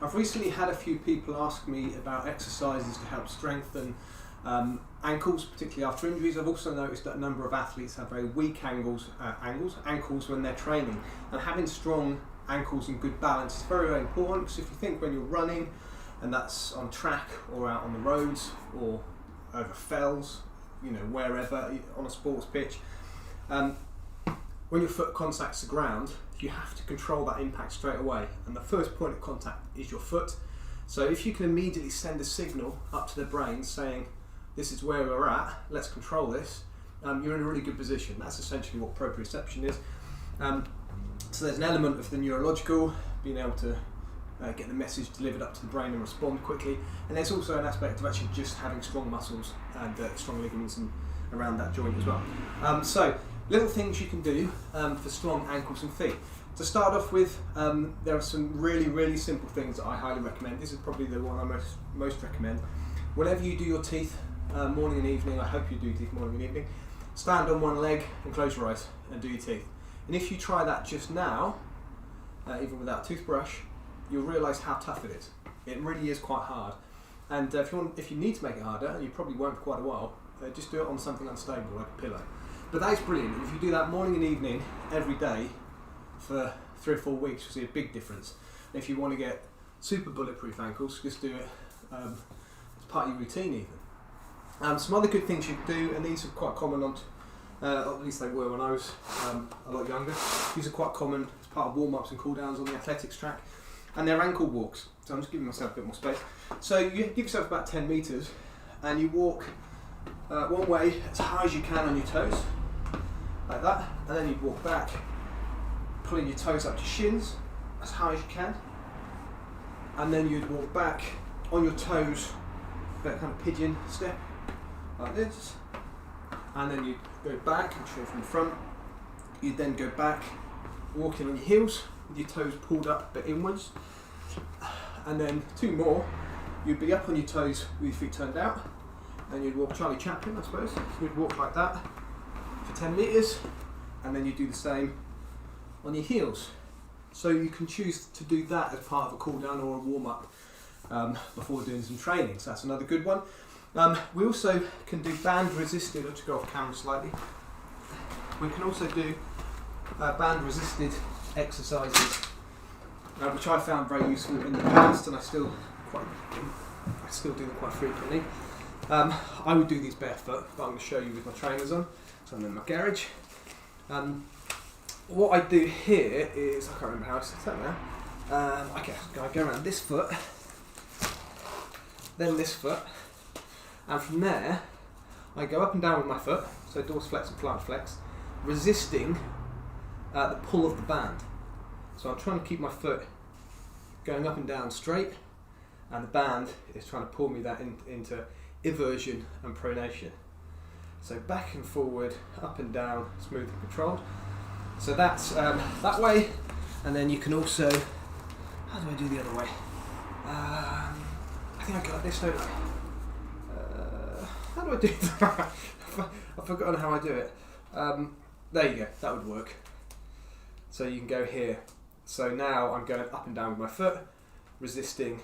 I've recently had a few people ask me about exercises to help strengthen ankles, particularly after injuries. I've also noticed that a number of athletes have very weak ankles when they're training, and having strong ankles and good balance is very, very important, because if you think when you're running, and that's on track or out on the roads or over fells, wherever on a sports pitch, when your foot contacts the ground, you have to control that impact straight away, and the first point of contact is your foot. So if you can immediately send a signal up to the brain saying, this is where we're at, let's control this, you're in a really good position. That's essentially what proprioception is. So there's an element of the neurological, being able to get the message delivered up to the brain and respond quickly, and there's also an aspect of actually just having strong muscles and strong ligaments around that joint as well. So little things you can do for strong ankles and feet. To start off with, there are some really, really simple things that I highly recommend. This is probably the one I most recommend. Whenever you do your teeth, morning and evening, I hope you do teeth morning and evening, stand on one leg and close your eyes and do your teeth. And if you try that just now, even without a toothbrush, you'll realise how tough it is. It really is quite hard. And if you need to make it harder, and you probably won't for quite a while, just do it on something unstable like a pillow. But that is brilliant. If you do that morning and evening every day for 3 or 4 weeks, you'll see a big difference. And if you want to get super bulletproof ankles, just do it as part of your routine even. Some other good things you can do, and these are quite common at least they were when I was a lot younger. These are quite common as part of warm-ups and cool-downs on the athletics track, and they're ankle walks. So I'm just giving myself a bit more space. So you give yourself about 10 metres, and you walk one way as high as you can on your toes, like that, and then you walk back, pulling your toes up to shins as high as you can, and then you'd walk back on your toes, that kind of pigeon step, like this, and then you'd go back and show from the front. You'd then go back, walking on your heels with your toes pulled up but inwards, and then 2 more. You'd be up on your toes with your feet turned out, and you'd walk Charlie Chaplin, I suppose. So you'd walk like that for 10 metres, and then you do the same on your heels. So you can choose to do that as part of a cool down or a warm up before doing some training. So that's another good one. We also can do band resisted, I'll just go off camera slightly. We can also do band resisted exercises, which I found very useful in the past, and I still do them quite frequently. I would do these barefoot, but I'm going to show you with my trainers on. So I'm in my garage. What I do here is, I can't remember how I set that now. I go around this foot, then this foot, and from there I go up and down with my foot, so dorsiflex and plantar flex, resisting the pull of the band. So I'm trying to keep my foot going up and down straight, and the band is trying to pull me that into eversion and pronation. So back and forward, up and down, smooth and controlled. So that's that way, and then you can also, how do I do the other way? I think I got this, don't I? How do I do that? I've forgotten how I do it. There you go, that would work. So you can go here. So now I'm going up and down with my foot, resisting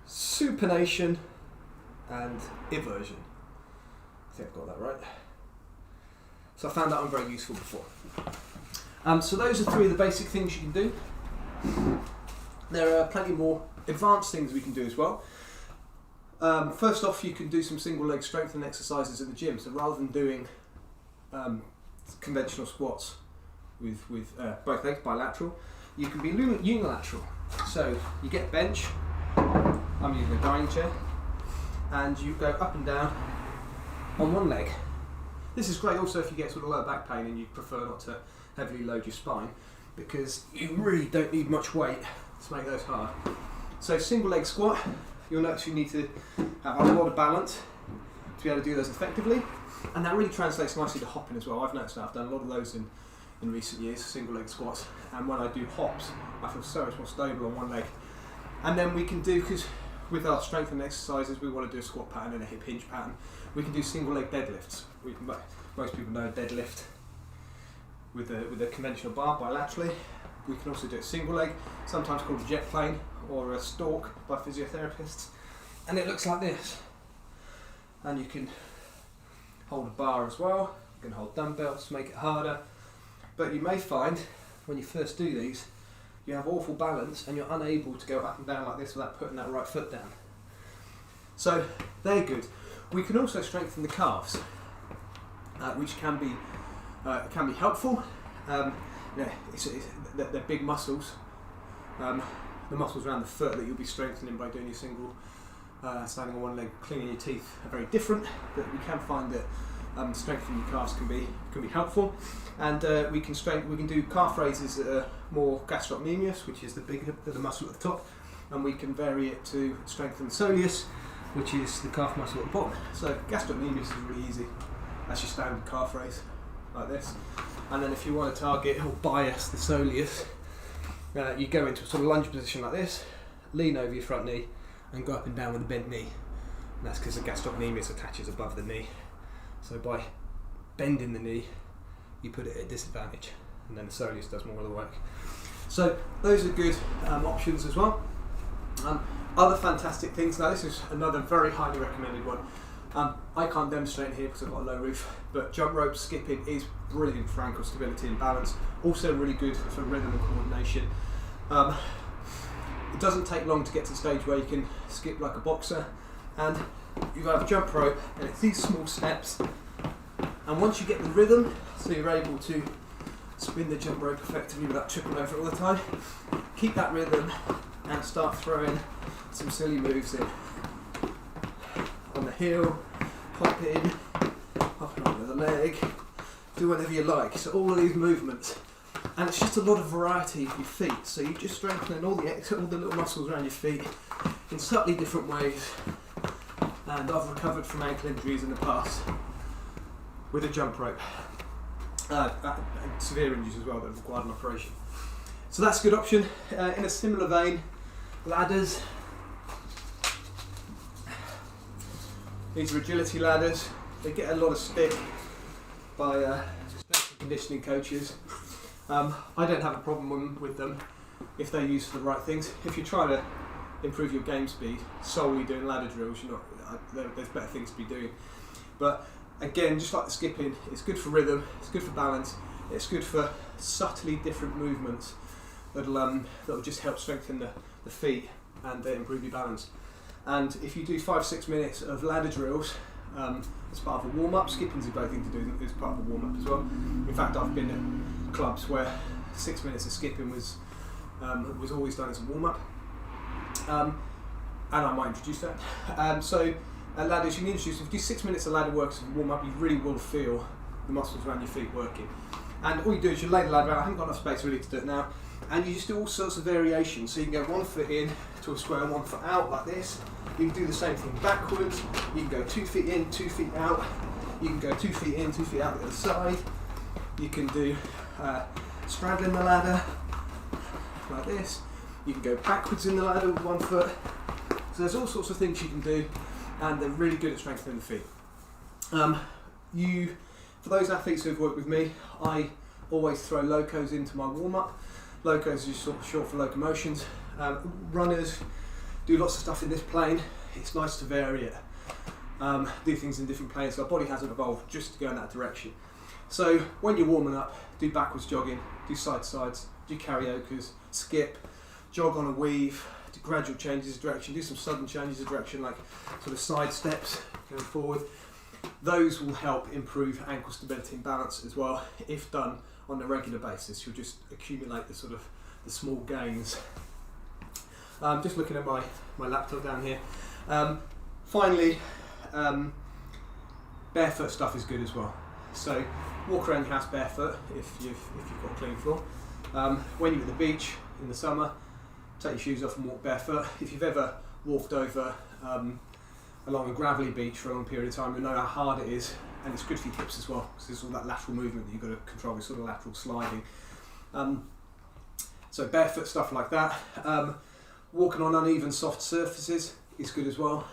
supination and eversion. I think I've got that right. So I found that one very useful before. So those are 3 of the basic things you can do. There are plenty more advanced things we can do as well. First off, you can do some single leg strengthening exercises at the gym. So rather than doing conventional squats with both legs bilateral, you can be unilateral. So you get bench, I'm using a dining chair, and you go up and down on one leg. This is great also if you get sort of lower back pain and you prefer not to heavily load your spine, because you really don't need much weight to make those hard. So single leg squat, you'll notice you need to have a lot of balance to be able to do those effectively, and that really translates nicely to hopping as well. I've noticed that I've done a lot of those in recent years, single leg squats, and when I do hops I feel so much more stable on one leg. And then we can do, because with our strengthening exercises we want to do a squat pattern and a hip hinge pattern, we can do single leg deadlifts. Most people know deadlift with a conventional bar bilaterally, We can also do it single leg, sometimes called a jet plane or a stalk by physiotherapists. And it looks like this. And you can hold a bar as well, you can hold dumbbells to make it harder. But you may find when you first do these, you have awful balance and you're unable to go up and down like this without putting that right foot down. So they're good. We can also strengthen the calves, which can be helpful. They're big muscles. The muscles around the foot that you'll be strengthening by doing your single, standing on one leg, cleaning your teeth are very different, but we can find that strengthening your calves can be helpful. And we can do calf raises that are more gastrocnemius, which is the muscle at the top, and we can vary it to strengthen the soleus, which is the calf muscle at the bottom. So gastrocnemius is really easy. That's your standard calf raise, like this. And then if you want to target or bias the soleus, you go into a sort of lunge position like this, lean over your front knee, and go up and down with a bent knee. And that's because the gastrocnemius attaches above the knee. So by bending the knee, you put it at a disadvantage, and then the soleus does more of the work. So those are good options as well. Other fantastic things. Now this is another very highly recommended one. I can't demonstrate here because I've got a low roof, but jump rope skipping is brilliant for ankle stability and balance. Also really good for rhythm and coordination. It doesn't take long to get to the stage where you can skip like a boxer, and you have a jump rope, and it's these small steps. And once you get the rhythm, so you're able to spin the jump rope effectively without tripping over it all the time, keep that rhythm and start throwing some silly moves in. On the heel, hop in, hop on with the leg, do whatever you like. So all of these movements, and it's just a lot of variety of your feet. So you're just strengthening all the little muscles around your feet in slightly different ways. And I've recovered from ankle injuries in the past with a jump rope, and severe injuries as well that have required an operation. So that's a good option. In a similar vein, ladders. These are agility ladders. They get a lot of stick by strength and conditioning coaches. I don't have a problem with them if they're used for the right things. If you try to improve your game speed solely doing ladder drills, there's better things to be doing. But again, just like the skipping, it's good for rhythm, it's good for balance, it's good for subtly different movements that'll just help strengthen the feet and improve your balance. And if you do 5-6 minutes of ladder drills as part of a warm-up, skipping's a great thing to do as part of a warm-up as well. In fact, I've been at clubs where 6 minutes of skipping was always done as a warm-up, and I might introduce that. So ladders, you can introduce, if you do 6 minutes of ladder work as a warm-up, you really will feel the muscles around your feet working. And all you do is you lay the ladder out. I haven't got enough space really to do it now. And you just do all sorts of variations. So you can go 1 foot in to a square, 1 foot out like this. You can do the same thing backwards. You can go 2 feet in, 2 feet out. You can go 2 feet in, 2 feet out the other side. You can do straddling the ladder like this. You can go backwards in the ladder with 1 foot. So there's all sorts of things you can do, and they're really good at strengthening the feet. For those athletes who've worked with me, I always throw locos into my warm-up. Locos is sort of short for locomotions. Runners do lots of stuff in this plane. It's nice to vary it, do things in different planes. So our body hasn't evolved just to go in that direction. So when you're warming up, do backwards jogging, do side to sides, do karaokas, skip, jog on a weave, do gradual changes of direction, do some sudden changes of direction like sort of side steps going forward. Those will help improve ankle stability and balance as well if done on a regular basis. You'll just accumulate the small gains. Just looking at my laptop down here. Finally, barefoot stuff is good as well. So walk around your house barefoot if you've got a clean floor. When you're at the beach in the summer, take your shoes off and walk barefoot. If you've ever walked over along a gravelly beach for a long period of time, you'll know how hard it is, and it's good for your hips as well, because there's all that lateral movement that you've got to control, this sort of lateral sliding. So barefoot stuff like that. Walking on uneven soft surfaces is good as well,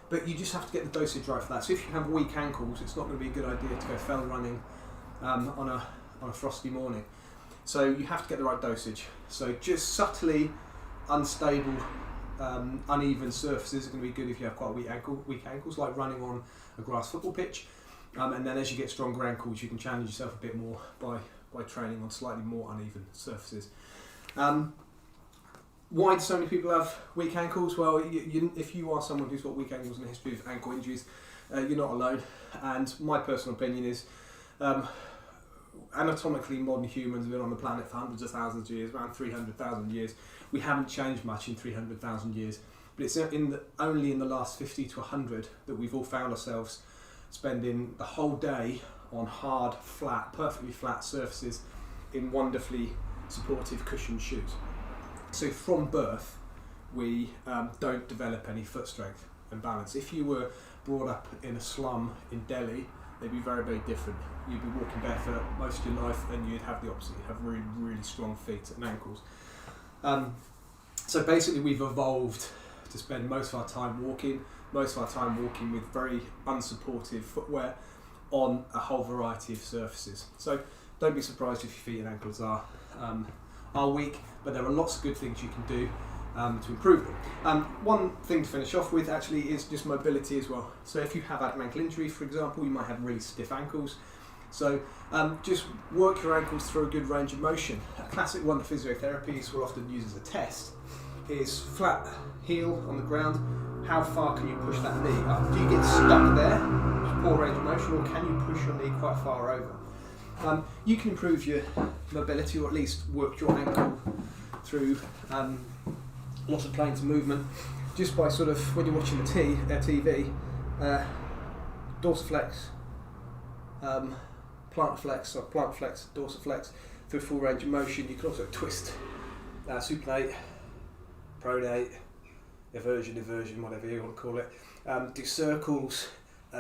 but you just have to get the dosage right for that. So if you have weak ankles, it's not going to be a good idea to go fell running on a frosty morning. So you have to get the right dosage. So just subtly unstable, uneven surfaces are going to be good if you have quite weak ankles, like running on a grass football pitch. And then as you get stronger ankles, you can challenge yourself a bit more by training on slightly more uneven surfaces. Why do so many people have weak ankles? Well, if you are someone who's got weak ankles and a history of ankle injuries, you're not alone. And my personal opinion is, anatomically modern humans have been on the planet for hundreds of thousands of years, around 300,000 years. We haven't changed much in 300,000 years, but it's only in the last 50 to 100 that we've all found ourselves spending the whole day on hard, flat, perfectly flat surfaces in wonderfully supportive cushioned shoes. So from birth, we don't develop any foot strength and balance. If you were brought up in a slum in Delhi, they'd be very, very different. You'd be walking barefoot most of your life, and you'd have the opposite. You'd have really, really strong feet and ankles. So basically, we've evolved to spend most of our time walking with very unsupportive footwear on a whole variety of surfaces. So don't be surprised if your feet and ankles are weak, but there are lots of good things you can do to improve them. One thing to finish off with actually is just mobility as well. So if you have had an ankle injury, for example, you might have really stiff ankles. So just work your ankles through a good range of motion. A classic one that physiotherapists will often use as a test is flat heel on the ground. How far can you push that knee up? Do you get stuck there, poor range of motion, or can you push your knee quite far over? You can improve your mobility, or at least work your ankle through lots of planes of movement just by sort of, when you're watching the TV, dorsiflex, plantar flex, dorsiflex through full range of motion. You can also twist, supinate, pronate, eversion, whatever you want to call it. Do circles,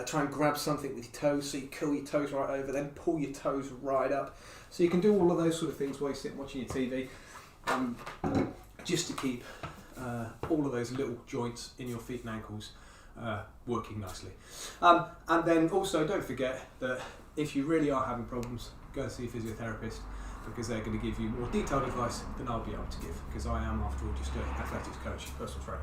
try and grab something with your toes, so you curl your toes right over, then pull your toes right up. So you can do all of those sort of things while you sit watching your TV, just to keep all of those little joints in your feet and ankles working nicely. And then also don't forget that if you really are having problems, go and see a physiotherapist, because they're going to give you more detailed advice than I'll be able to give, because I am, after all, just an athletics coach, personal trainer.